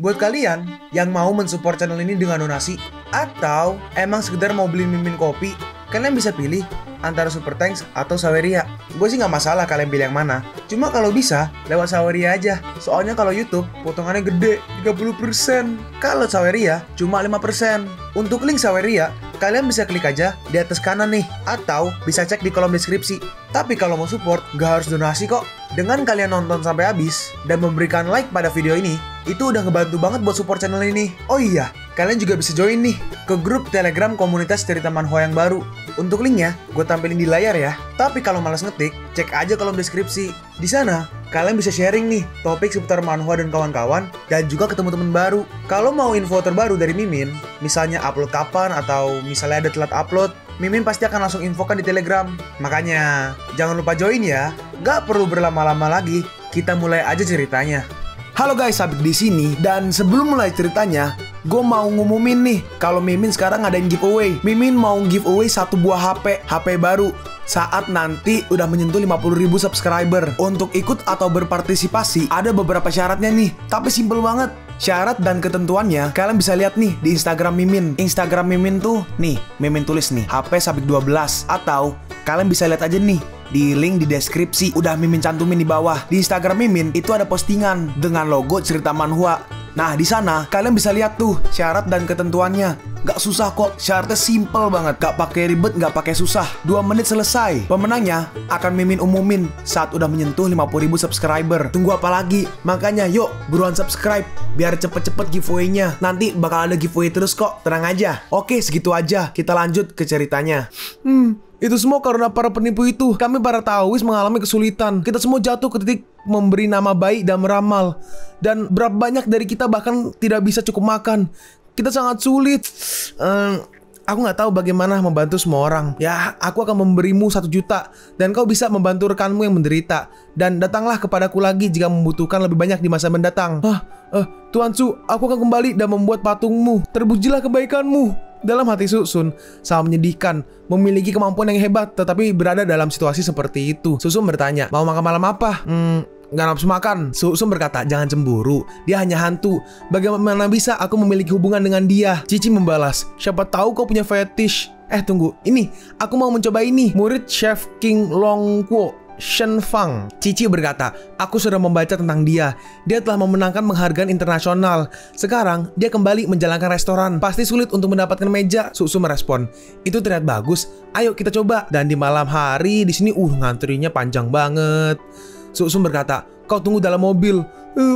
Buat kalian yang mau mensupport channel ini dengan donasi, atau emang sekedar mau beli mimin kopi, kalian bisa pilih antara Super Thanks atau Saweria. Gue sih nggak masalah kalian pilih yang mana. Cuma kalau bisa, lewat Saweria aja. Soalnya kalau YouTube, potongannya gede, 30%. Kalau Saweria, cuma 5%. Untuk link Saweria, kalian bisa klik aja di atas kanan nih. Atau bisa cek di kolom deskripsi. Tapi kalau mau support, nggak harus donasi kok. Dengan kalian nonton sampai habis, dan memberikan like pada video ini, itu udah ngebantu banget buat support channel ini. Oh iya, kalian juga bisa join nih ke grup Telegram komunitas cerita manhwa yang baru. Untuk linknya, gue tampilin di layar ya. Tapi kalau malas ngetik, cek aja kolom deskripsi. Di sana, kalian bisa sharing nih topik seputar manhwa dan kawan-kawan, dan juga ketemu teman baru. Kalau mau info terbaru dari Mimin, misalnya upload kapan atau misalnya ada telat upload, Mimin pasti akan langsung infokan di Telegram. Makanya, jangan lupa join ya. Gak perlu berlama-lama lagi, kita mulai aja ceritanya. Halo guys, Sabik di sini, dan sebelum mulai ceritanya, gue mau ngumumin nih kalau Mimin sekarang ngadain giveaway. Mimin mau giveaway satu buah HP baru saat nanti udah menyentuh 50.000 subscriber. Untuk ikut atau berpartisipasi ada beberapa syaratnya nih, tapi simple banget. Syarat dan ketentuannya kalian bisa lihat nih di Instagram Mimin. Instagram Mimin tuh nih, Mimin tulis nih HP Sabik 12, atau kalian bisa lihat aja nih di link di deskripsi, udah Mimin cantumin di bawah. Di Instagram Mimin itu ada postingan dengan logo cerita manhwa. Nah, di sana kalian bisa lihat tuh syarat dan ketentuannya. Gak susah kok, syaratnya simple banget. Gak pakai ribet, gak pakai susah. 2 menit selesai. Pemenangnya akan Mimin umumin saat udah menyentuh 50.000 subscriber. Tunggu apa lagi? Makanya yuk, buruan subscribe biar cepet-cepet giveaway-nya. Nanti bakal ada giveaway terus kok, tenang aja. Oke, segitu aja. Kita lanjut ke ceritanya. Itu semua karena para penipu itu. Kami para Taois mengalami kesulitan. Kita semua jatuh ke titik memberi nama baik dan meramal. Dan berapa banyak dari kita bahkan tidak bisa cukup makan. Kita sangat sulit. Aku nggak tahu bagaimana membantu semua orang. Ya, aku akan memberimu 1 juta. Dan kau bisa membantu rekanmu yang menderita. Dan datanglah kepadaku lagi jika membutuhkan lebih banyak di masa mendatang. Tuan Su, aku akan kembali dan membuat patungmu. Terpujilah kebaikanmu. Dalam hati Susun, sangat menyedihkan, memiliki kemampuan yang hebat, tetapi berada dalam situasi seperti itu. Susun bertanya, mau makan malam apa? Nggak nafsu makan. Susun berkata, jangan cemburu, dia hanya hantu. Bagaimana bisa aku memiliki hubungan dengan dia? Cici membalas, siapa tahu kau punya fetish. Tunggu, ini, aku mau mencoba ini. Murid Chef King Longkuo, Shen Fang. Cici berkata, aku sudah membaca tentang dia. Dia telah memenangkan penghargaan internasional. Sekarang, dia kembali menjalankan restoran. Pasti sulit untuk mendapatkan meja. Susu merespon, itu terlihat bagus. Ayo kita coba. Dan di malam hari, di sini ngantrinya panjang banget. Susu berkata, kau tunggu dalam mobil.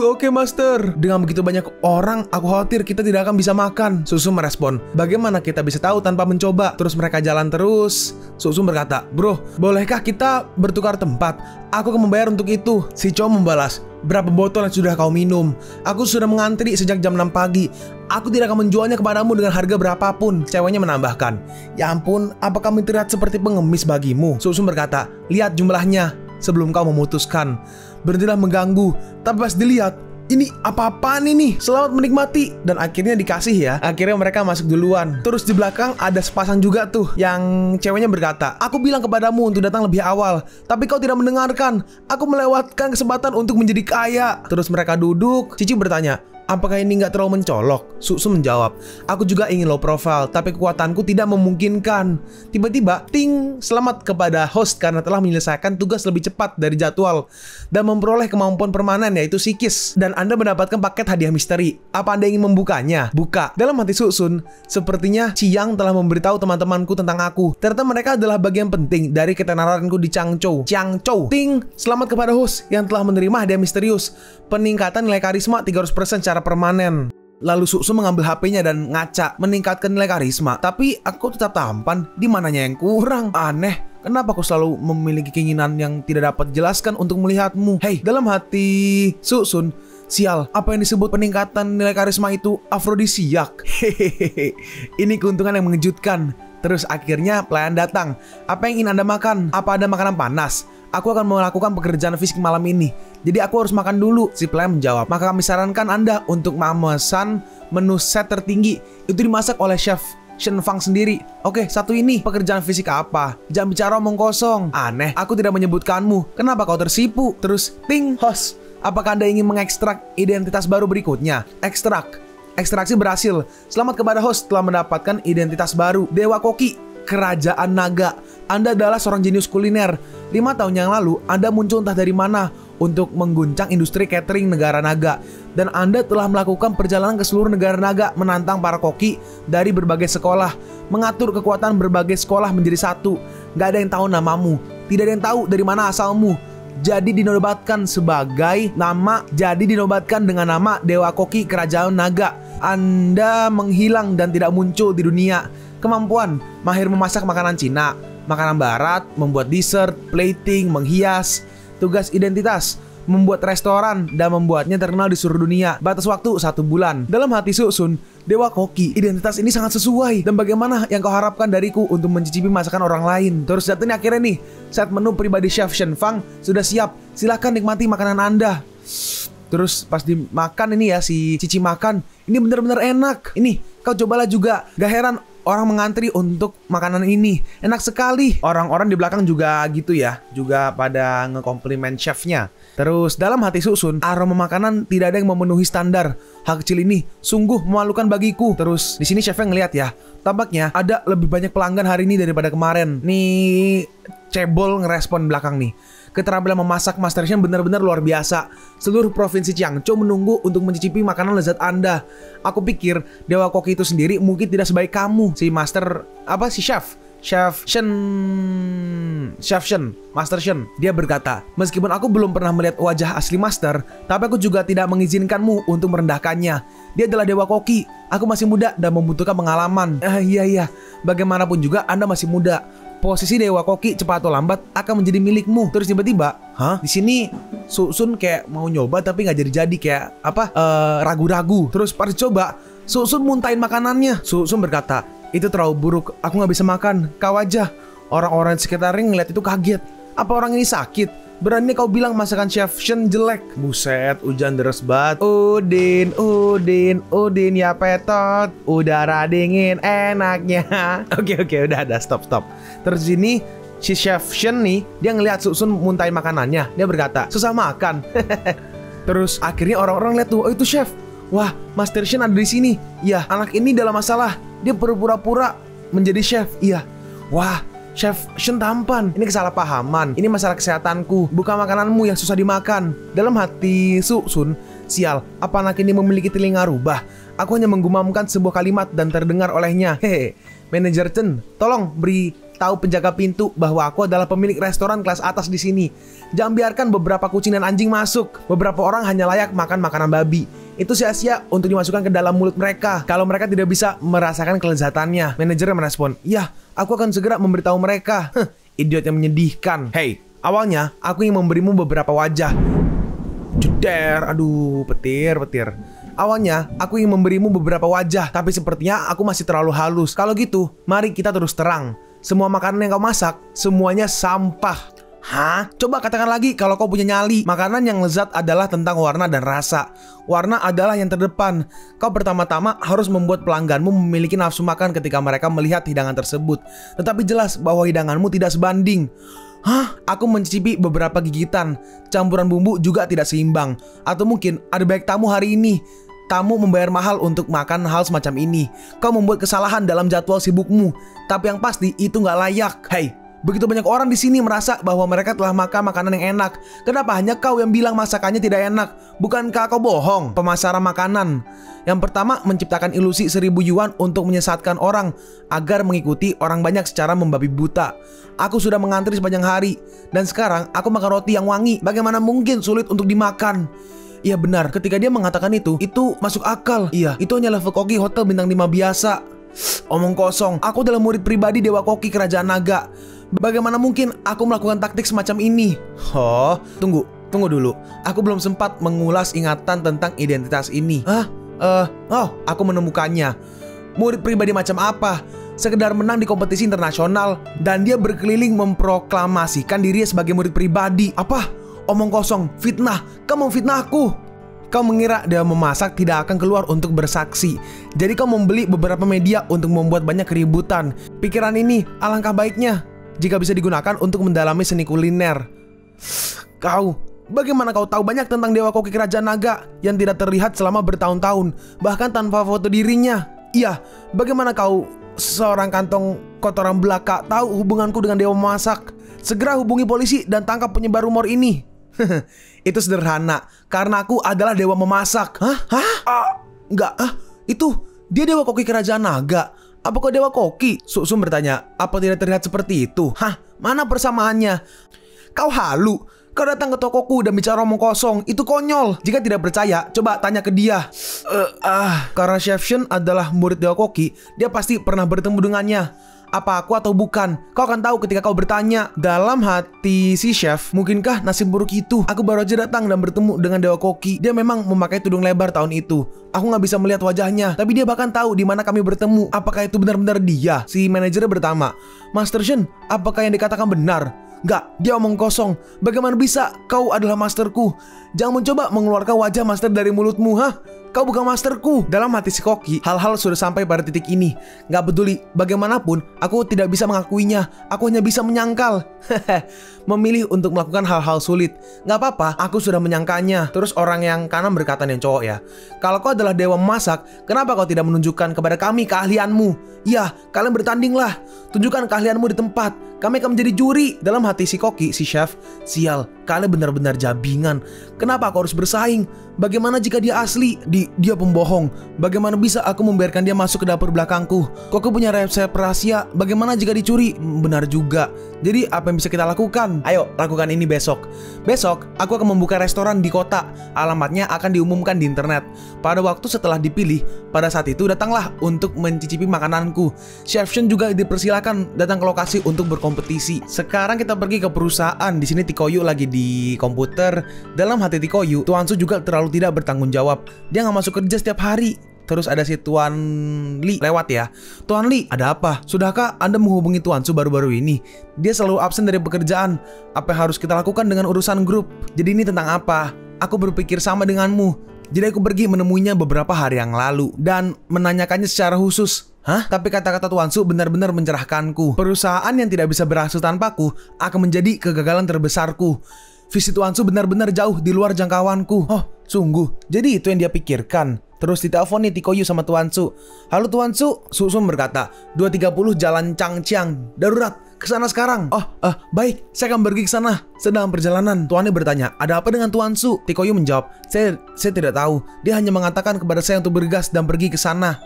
Oke master. Dengan begitu banyak orang, aku khawatir kita tidak akan bisa makan. Susu merespon, bagaimana kita bisa tahu tanpa mencoba? Terus mereka jalan terus. Susu berkata, bro, bolehkah kita bertukar tempat? Aku akan membayar untuk itu. Si Chow membalas, berapa botol yang sudah kau minum? Aku sudah mengantri sejak jam 6 pagi. Aku tidak akan menjualnya kepadamu dengan harga berapapun. Ceweknya menambahkan, ya ampun, apa kami terlihat seperti pengemis bagimu? Susu berkata, lihat jumlahnya sebelum kau memutuskan. Berhentilah mengganggu. Tapi pas dilihat, ini apa-apaan ini? Selamat menikmati. Dan akhirnya dikasih ya. Akhirnya mereka masuk duluan. Terus di belakang ada sepasang juga tuh. Yang ceweknya berkata, aku bilang kepadamu untuk datang lebih awal, tapi kau tidak mendengarkan. Aku melewatkan kesempatan untuk menjadi kaya. Terus mereka duduk. Cici bertanya, apakah ini nggak terlalu mencolok? Susu menjawab, aku juga ingin low profile, tapi kekuatanku tidak memungkinkan. Tiba-tiba, ting, selamat kepada host karena telah menyelesaikan tugas lebih cepat dari jadwal dan memperoleh kemampuan permanen yaitu psikis. Dan Anda mendapatkan paket hadiah misteri. Apa Anda ingin membukanya? Buka. Dalam hati Susun, sepertinya Chiang telah memberitahu teman-temanku tentang aku. Ternyata mereka adalah bagian penting dari ketenaranku di Changzhou. Ting, selamat kepada host yang telah menerima hadiah misterius. Peningkatan nilai karisma 300% secara permanen. Lalu Susu mengambil HP-nya dan ngaca, meningkatkan nilai karisma. Tapi aku tetap tampan, di mananya yang kurang? Aneh, kenapa aku selalu memiliki keinginan yang tidak dapat dijelaskan untuk melihatmu? Hei, dalam hati Susun, sial, apa yang disebut peningkatan nilai karisma itu afrodisiak? Hehehe, ini keuntungan yang mengejutkan. Terus akhirnya pelayan datang. Apa yang ingin Anda makan? Apa ada makanan panas? Aku akan melakukan pekerjaan fisik malam ini, jadi aku harus makan dulu. Si pelayan menjawab, maka kami sarankan Anda untuk memesan menu set tertinggi. Itu dimasak oleh chef Shen Fang sendiri. Oke, satu ini pekerjaan fisik apa? Jangan bicara omong kosong. Aneh, aku tidak menyebutkanmu. Kenapa kau tersipu? Terus ting, host, Apakah Anda ingin mengekstrak identitas baru berikutnya? Ekstraksi berhasil. Selamat kepada host telah mendapatkan identitas baru, Dewa Koki, Kerajaan Naga. Anda adalah seorang jenius kuliner. 5 tahun yang lalu, Anda muncul entah dari mana untuk mengguncang industri catering negara naga. Dan Anda telah melakukan perjalanan ke seluruh negara naga, menantang para koki dari berbagai sekolah, mengatur kekuatan berbagai sekolah menjadi satu. Gak ada yang tahu namamu, tidak ada yang tahu dari mana asalmu. Jadi dinobatkan dengan nama Dewa Koki Kerajaan Naga. Anda menghilang dan tidak muncul di dunia. Kemampuan, mahir memasak makanan Cina, makanan barat, membuat dessert, plating, menghias. Tugas identitas, membuat restoran dan membuatnya terkenal di seluruh dunia. Batas waktu 1 bulan. Dalam hati Susun, Dewa Koki, identitas ini sangat sesuai. Dan bagaimana yang kau harapkan dariku untuk mencicipi masakan orang lain? Terus datang akhirnya nih, set menu pribadi Chef Shen Fang sudah siap. Silahkan nikmati makanan Anda. Terus pas dimakan ini ya, si Cici makan, ini benar-benar enak. Ini, kau cobalah juga. Gak heran orang mengantri untuk makanan ini. Enak sekali. Orang-orang di belakang juga gitu ya, juga pada ngekomplimen chefnya. Terus dalam hati Susun, aroma makanan tidak ada yang memenuhi standar. Hal kecil ini sungguh memalukan bagiku. Terus di sini chefnya ngeliat ya, tampaknya ada lebih banyak pelanggan hari ini daripada kemarin. Nih Cebol ngerespon belakang nih. Keterampilan memasak Master Shen benar-benar luar biasa. Seluruh provinsi Jiangzhou menunggu untuk mencicipi makanan lezat Anda. Aku pikir Dewa Koki itu sendiri mungkin tidak sebaik kamu. Chef Shen, Master Shen. Dia berkata, meskipun aku belum pernah melihat wajah asli Master, tapi aku juga tidak mengizinkanmu untuk merendahkannya. Dia adalah Dewa Koki. Aku masih muda dan membutuhkan pengalaman. Iya. Bagaimanapun juga Anda masih muda. Posisi Dewa Koki cepat atau lambat akan menjadi milikmu. Terus tiba-tiba, di sini Susun kayak mau nyoba tapi nggak jadi kayak ragu-ragu. Terus pas coba, Susun muntahin makanannya. Susun berkata, itu terlalu buruk. Aku nggak bisa makan. Kau aja. Orang-orang di sekitarnya ngeliat itu kaget. Apa orang ini sakit? Berani kau bilang masakan Chef Shen jelek? Buset, hujan deras banget. Udin ya petot. Udara dingin enaknya. Oke, udah stop. Terus ini si Chef Shen nih, dia ngeliat Susun muntahin makanannya. Dia berkata, susah makan. Terus akhirnya orang-orang lihat tuh, oh itu chef. Wah, Master Shen ada di sini. Iya, anak ini dalam masalah. Dia pura-pura menjadi chef. Iya. Wah, Chef Shen tampan. Ini kesalahpahaman. Ini masalah kesehatanku, bukan makananmu yang susah dimakan. Dalam hati Susun, sial, apa anak ini memiliki telinga rubah? Aku hanya menggumamkan sebuah kalimat dan terdengar olehnya. Hehe, Manajer Chen, tolong beri tahu penjaga pintu bahwa aku adalah pemilik restoran kelas atas di sini. Jangan biarkan beberapa kucing dan anjing masuk. Beberapa orang hanya layak makan makanan babi. Itu sia-sia untuk dimasukkan ke dalam mulut mereka kalau mereka tidak bisa merasakan kelezatannya. Manajernya merespon, ya, aku akan segera memberitahu mereka. Idiot yang menyedihkan. Hey, awalnya aku ingin memberimu beberapa wajah. Jeder, aduh, petir. Awalnya aku ingin memberimu beberapa wajah, tapi sepertinya aku masih terlalu halus. Kalau gitu, mari kita terus terang. Semua makanan yang kau masak, semuanya sampah. Hah? Coba katakan lagi kalau kau punya nyali. Makanan yang lezat adalah tentang warna dan rasa. Warna adalah yang terdepan. Kau pertama-tama harus membuat pelangganmu memiliki nafsu makan ketika mereka melihat hidangan tersebut. Tetapi jelas bahwa hidanganmu tidak sebanding. Hah? Aku mencicipi beberapa gigitan. Campuran bumbu juga tidak seimbang. Atau mungkin ada baik tamu hari ini. Tamu membayar mahal untuk makan hal semacam ini. Kau membuat kesalahan dalam jadwal sibukmu. Tapi yang pasti itu nggak layak. Hey, begitu banyak orang di sini merasa bahwa mereka telah makan makanan yang enak. Kenapa hanya kau yang bilang masakannya tidak enak? Bukankah kau bohong? Pemasaran makanan. Yang pertama, menciptakan ilusi 1000 yuan untuk menyesatkan orang agar mengikuti orang banyak secara membabi buta. Aku sudah mengantri sepanjang hari dan sekarang aku makan roti yang wangi. Bagaimana mungkin sulit untuk dimakan? Iya benar, ketika dia mengatakan itu masuk akal. Iya, itu hanya level koki hotel bintang 5 biasa. Omong kosong, aku adalah murid pribadi Dewa Koki Kerajaan Naga. Bagaimana mungkin aku melakukan taktik semacam ini? Oh, tunggu dulu. Aku belum sempat mengulas ingatan tentang identitas ini. Aku menemukannya. Murid pribadi macam apa? Sekedar menang di kompetisi internasional dan dia berkeliling memproklamasikan dirinya sebagai murid pribadi. Apa? Omong kosong, fitnah. Kamu fitnah aku. Kau mengira dia memasak tidak akan keluar untuk bersaksi. Jadi kau membeli beberapa media untuk membuat banyak keributan. Pikiran ini alangkah baiknya jika bisa digunakan untuk mendalami seni kuliner. Kau Bagaimana kau tahu banyak tentang Dewa Koki Kerajaan Naga yang tidak terlihat selama bertahun-tahun, bahkan tanpa foto dirinya? Iya, bagaimana kau, seorang kantong kotoran belaka, tahu hubunganku dengan Dewa Memasak? Segera hubungi polisi dan tangkap penyebar rumor ini. Itu sederhana, karena aku adalah Dewa Memasak. Hah? Enggak, itu dia Dewa Koki Kerajaan Naga. Apa kau Dewa Koki? Sum bertanya, apa tidak terlihat seperti itu? Mana persamaannya? Kau halu. Kau datang ke tokoku dan bicara omong kosong. Itu konyol. Jika tidak percaya, coba tanya ke dia. Karena Chef Shen adalah murid Dewa Koki, dia pasti pernah bertemu dengannya. Apa aku atau bukan? Kau akan tahu ketika kau bertanya. Dalam hati si chef, mungkinkah nasib buruk itu? Aku baru aja datang dan bertemu dengan Dewa Koki. Dia memang memakai tudung lebar tahun itu. Aku nggak bisa melihat wajahnya, tapi dia bahkan tahu di mana kami bertemu. Apakah itu benar-benar dia? Si manajer bertama, Master Shen, apakah yang dikatakan benar? Enggak, dia omong kosong. Bagaimana bisa? Kau adalah masterku. Jangan mencoba mengeluarkan wajah master dari mulutmu, Kau bukan masterku. Dalam hati si Koki, hal-hal sudah sampai pada titik ini. Gak peduli, bagaimanapun, aku tidak bisa mengakuinya. Aku hanya bisa menyangkal. Memilih untuk melakukan hal-hal sulit. Gak apa-apa, aku sudah menyangkanya. Terus orang yang kanan berkata, yang cowok ya, kalau kau adalah Dewa Memasak, kenapa kau tidak menunjukkan kepada kami keahlianmu? Ya, kalian bertandinglah. Tunjukkan keahlianmu di tempat. Kami akan menjadi juri. Dalam hati si Koki, si chef, sial, kalian benar-benar jabingan. Kenapa aku harus bersaing? Bagaimana jika dia asli? Dia pembohong. Bagaimana bisa aku membiarkan dia masuk ke dapur belakangku? Koki punya resep rahasia. Bagaimana jika dicuri? Benar juga. Jadi apa yang bisa kita lakukan? Ayo, lakukan ini besok. Besok, aku akan membuka restoran di kota. Alamatnya akan diumumkan di internet. Pada waktu setelah dipilih, pada saat itu datanglah untuk mencicipi makananku. Chef Shen juga dipersilakan datang ke lokasi untuk berkompetisi. Sekarang kita pergi ke perusahaan. Di sini Tikoyu lagi di komputer. Dalam hati Tikoyu, Tuan Su juga terlalu tidak bertanggung jawab. Dia nggak masuk kerja setiap hari. Terus ada si Tuan Li lewat ya. Tuan Li, ada apa? Sudahkah Anda menghubungi Tuan Su baru-baru ini? Dia selalu absen dari pekerjaan. Apa yang harus kita lakukan dengan urusan grup? Jadi ini tentang apa? Aku berpikir sama denganmu. Jadi aku pergi menemuinya beberapa hari yang lalu dan menanyakannya secara khusus. Tapi kata-kata Tuan Su benar-benar mencerahkanku. Perusahaan yang tidak bisa berhasil tanpaku akan menjadi kegagalan terbesarku. Visi Tuan Su benar-benar jauh di luar jangkauanku. Oh, sungguh. Jadi itu yang dia pikirkan. Terus ditelepon nih Tikoyu sama Tuan Su. Halo Tuan Su, Su berkata, 230 Jalan Changjiang, darurat, kesana sekarang. Baik, saya akan pergi ke sana. Sedang perjalanan. Tuannya bertanya, ada apa dengan Tuan Su? Tikoyu menjawab, saya tidak tahu. Dia hanya mengatakan kepada saya untuk bergegas dan pergi ke sana.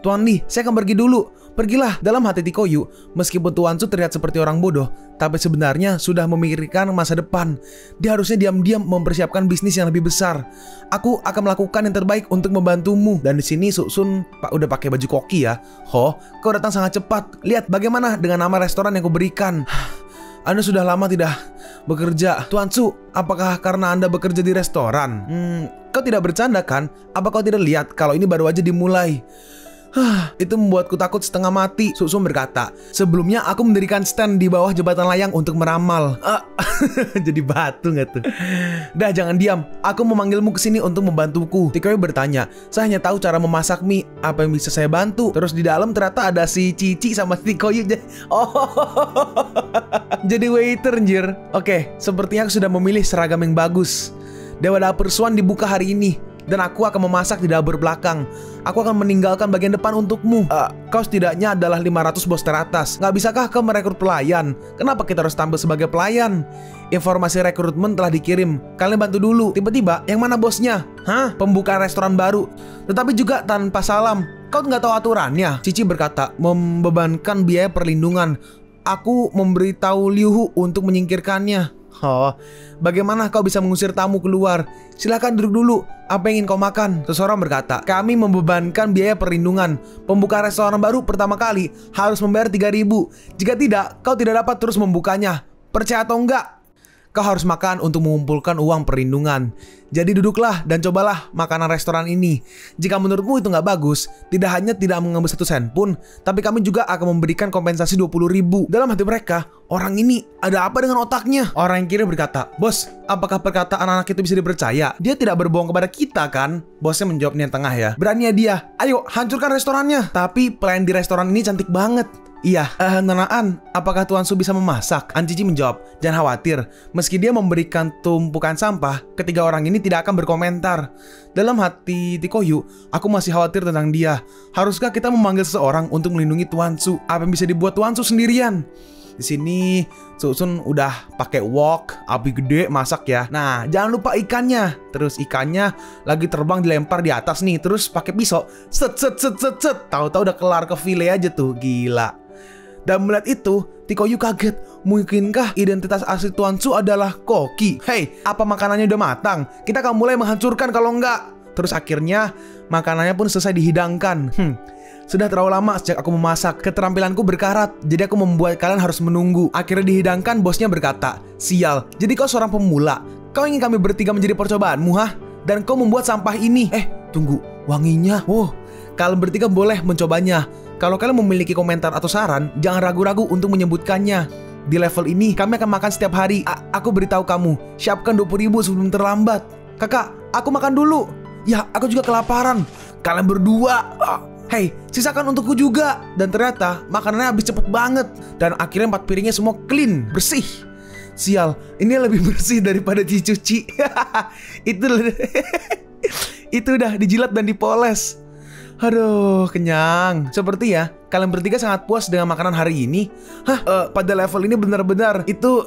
Tuan Li, saya akan pergi dulu. Pergilah. Dalam hati Tikoyu, meskipun Tuan Su terlihat seperti orang bodoh, tapi sebenarnya sudah memikirkan masa depan. Dia harusnya diam-diam mempersiapkan bisnis yang lebih besar. Aku akan melakukan yang terbaik untuk membantumu. Dan di sini Sun udah pakai baju koki ya. Kau datang sangat cepat. Lihat bagaimana dengan nama restoran yang kuberikan. Anda sudah lama tidak bekerja. Tuan Su, apakah karena Anda bekerja di restoran? Kau tidak bercanda kan? Apa kau tidak lihat kalau ini baru aja dimulai? Itu membuatku takut setengah mati. Susum berkata, sebelumnya aku mendirikan stand di bawah jembatan layang untuk meramal. Jadi batu nggak tuh? Dah jangan diam. Aku memanggilmu ke sini untuk membantuku. Tikoyu bertanya, saya hanya tahu cara memasak mie. Apa yang bisa saya bantu? Terus di dalam ternyata ada si Cici sama Tikoyu. Jadi waiter anjir. Oke, sepertinya aku sudah memilih seragam yang bagus. Dewa Dapur Swan dibuka hari ini. Dan aku akan memasak di dapur belakang. Aku akan meninggalkan bagian depan untukmu. Kau setidaknya adalah 500 bos teratas. Nggak bisakah kau merekrut pelayan? Kenapa kita harus tampil sebagai pelayan? Informasi rekrutmen telah dikirim. Kalian bantu dulu. Tiba-tiba, yang mana bosnya? Pembukaan restoran baru. Tetapi juga tanpa salam. Kau nggak tahu aturannya? Cici berkata, membebankan biaya perlindungan. Aku memberitahu Liu Hu untuk menyingkirkannya. Bagaimana kau bisa mengusir tamu keluar? Silakan duduk dulu. Apa yang ingin kau makan? Seseorang berkata, kami membebankan biaya perlindungan. Pembuka restoran baru pertama kali harus membayar 3.000. Jika tidak, kau tidak dapat terus membukanya. Percaya atau enggak? Kau harus makan untuk mengumpulkan uang perlindungan. Jadi duduklah dan cobalah makanan restoran ini. Jika menurutmu itu nggak bagus, tidak hanya tidak mengambil 1 sen pun, tapi kami juga akan memberikan kompensasi 20.000. Dalam hati mereka, orang ini ada apa dengan otaknya? Orang yang kiri berkata, bos, apakah perkataan anak itu bisa dipercaya? Dia tidak berbohong kepada kita kan? Bosnya menjawabnya yang tengah ya. Berani ya dia. Ayo hancurkan restorannya. Tapi pelayan di restoran ini cantik banget. Iya, Nonaan, apakah Tuan Su bisa memasak? An Cici menjawab, jangan khawatir. Meski dia memberikan tumpukan sampah, ketiga orang ini tidak akan berkomentar. Dalam hati Tikoyu, aku masih khawatir tentang dia. Haruskah kita memanggil seseorang untuk melindungi Tuan Su? Apa yang bisa dibuat Tuan Su sendirian? Di sini Susun udah pakai wok, api gede masak ya. Nah, jangan lupa ikannya. Terus ikannya lagi terbang dilempar di atas nih. Terus pakai pisau, set. Tahu-tahu udah kelar ke file aja tuh, gila. Dan melihat itu, Tikoyu kaget. Mungkinkah identitas asli Tuan Su adalah koki? Hei, apa makanannya udah matang? Kita akan mulai menghancurkan kalau enggak. Terus akhirnya makanannya pun selesai dihidangkan. Sudah terlalu lama sejak aku memasak. Keterampilanku berkarat, jadi aku membuat kalian harus menunggu. Akhirnya dihidangkan, bosnya berkata, sial, jadi kau seorang pemula. Kau ingin kami bertiga menjadi percobaanmu, hah? Dan kau membuat sampah ini. Tunggu, wanginya. Kalian bertiga boleh mencobanya. Kalau kalian memiliki komentar atau saran, jangan ragu-ragu untuk menyebutkannya. Di level ini, kami akan makan setiap hari. Aku beritahu kamu, siapkan 20.000 sebelum terlambat. Kakak, aku makan dulu. Ya, aku juga kelaparan. Kalian berdua. Hei, sisakan untukku juga. Dan ternyata makanannya habis cepet banget. Dan akhirnya 4 piringnya semua clean, bersih. Sial, ini lebih bersih daripada dicuci. Itu udah dijilat dan dipoles. Aduh, kenyang. Seperti ya, kalian bertiga sangat puas dengan makanan hari ini. Pada level ini benar-benar itu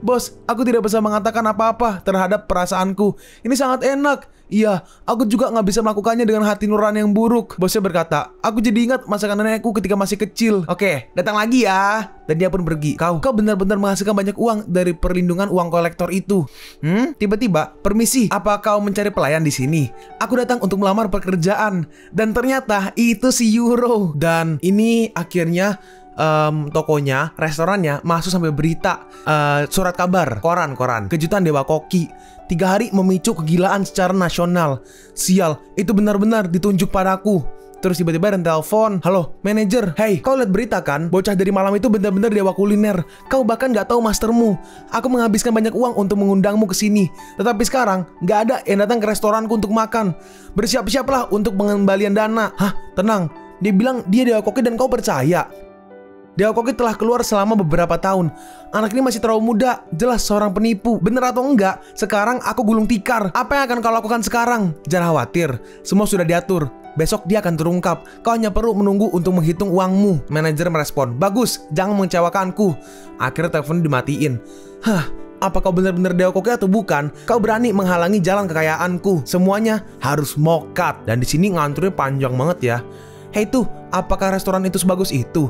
bos, aku tidak bisa mengatakan apa-apa terhadap perasaanku. Ini sangat enak. Iya, aku juga nggak bisa melakukannya dengan hati nurani yang buruk. Bosnya berkata, aku jadi ingat masakan nenekku ketika masih kecil. Oke, datang lagi ya. Dan dia pun pergi. Kau benar-benar menghasilkan banyak uang dari perlindungan uang kolektor itu. Tiba-tiba, permisi, apa kau mencari pelayan di sini? Aku datang untuk melamar pekerjaan. Dan ternyata itu si Euro. Dan ini akhirnya tokonya, restorannya masuk sampai berita, surat kabar, koran, kejutan Dewa Koki. 3 hari memicu kegilaan secara nasional. Sial, itu benar-benar ditunjuk padaku. Terus tiba-tiba ada telepon. Halo, manajer. Hey, kau lihat berita kan? Bocah dari malam itu benar-benar dewa kuliner. Kau bahkan nggak tahu mastermu. Aku menghabiskan banyak uang untuk mengundangmu ke sini. Tetapi sekarang nggak ada yang datang ke restoranku untuk makan. Bersiap-siaplah untuk pengembalian dana. Tenang. Dia bilang dia Dewa Koki dan kau percaya. Dewa Koki telah keluar selama beberapa tahun. Anak ini masih terlalu muda, jelas seorang penipu. Bener atau enggak, sekarang aku gulung tikar. Apa yang akan kau lakukan sekarang? Jangan khawatir, semua sudah diatur. Besok dia akan terungkap. Kau hanya perlu menunggu untuk menghitung uangmu. Manajer merespon, bagus, jangan mengecewakanku. Akhirnya telepon dimatiin. Apa kau benar-benar Dewa Koki atau bukan? Kau berani menghalangi jalan kekayaanku. Semuanya harus mokat. Dan di sini nganturnya panjang banget ya. Hei tuh, apakah restoran itu sebagus itu?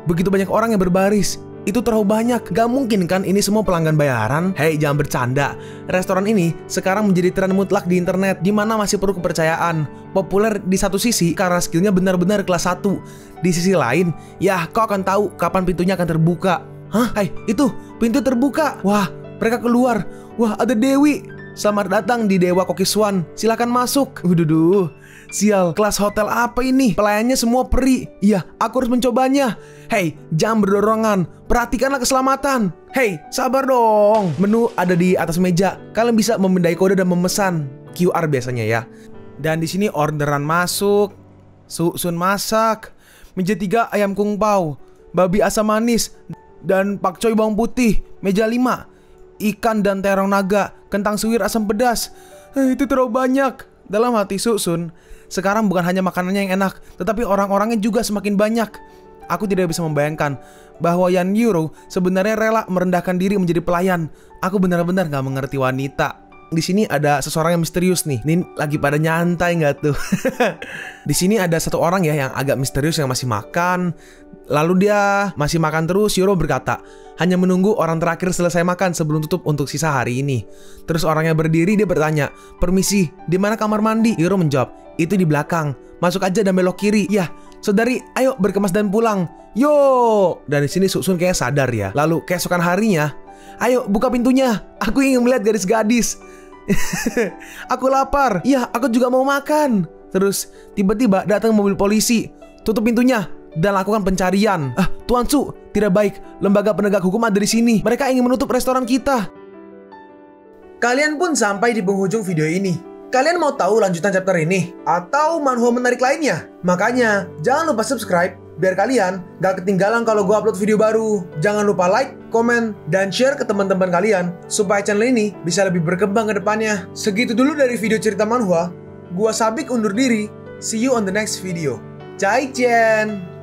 Begitu banyak orang yang berbaris. Itu terlalu banyak. Gak mungkin kan ini semua pelanggan bayaran? Hei, jangan bercanda. Restoran ini sekarang menjadi tren mutlak di internet, di mana masih perlu kepercayaan. Populer di satu sisi karena skillnya benar-benar kelas 1. Di sisi lain, ya kau akan tahu kapan pintunya akan terbuka. Hei, itu pintu terbuka. Wah, mereka keluar. Wah, ada Dewi. Selamat datang di Dewa Koki Swan. Silakan masuk. Sial, kelas hotel apa ini? Pelayannya semua peri. Iya, aku harus mencobanya. Hei, jangan berdorongan. Perhatikanlah keselamatan. Hei, sabar dong. Menu ada di atas meja. Kalian bisa memindai kode dan memesan. QR biasanya ya. Dan di sini orderan masuk. Susun masak. Meja 3 ayam kung pao, babi asam manis, dan pakcoy bawang putih. Meja 5 ikan dan terong naga, kentang suwir asam pedas. Itu terlalu banyak. Dalam hati Susun, sekarang bukan hanya makanannya yang enak, tetapi orang-orangnya juga semakin banyak. Aku tidak bisa membayangkan bahwa Yan Euro sebenarnya rela merendahkan diri menjadi pelayan. Aku benar-benar gak mengerti wanita. Di sini ada seseorang yang misterius nih. Ini lagi pada nyantai nggak tuh? Di sini ada satu orang ya yang agak misterius yang masih makan. Lalu dia masih makan terus. Euro berkata, hanya menunggu orang terakhir selesai makan sebelum tutup untuk sisa hari ini. Terus orangnya berdiri, dia bertanya, permisi, di mana kamar mandi? Euro menjawab, itu di belakang. Masuk aja dan belok kiri. Ya, saudari, ayo berkemas dan pulang. Yo. Dan di sini Susun kayak sadar ya. Lalu keesokan harinya, ayo buka pintunya. Aku ingin melihat gadis-gadis. Aku lapar. Iya, aku juga mau makan. Terus tiba-tiba datang mobil polisi. Tutup pintunya dan lakukan pencarian. Tuan Su, tidak baik. Lembaga penegak hukum ada di sini. Mereka ingin menutup restoran kita. Kalian pun sampai di penghujung video ini. Kalian mau tahu lanjutan chapter ini? Atau manhwa menarik lainnya? Makanya, jangan lupa subscribe biar kalian gak ketinggalan kalau gue upload video baru. Jangan lupa like, komen, dan share ke teman-teman kalian supaya channel ini bisa lebih berkembang ke depannya. Segitu dulu dari video cerita manhwa. Gua Sabik undur diri. See you on the next video. Zaijian.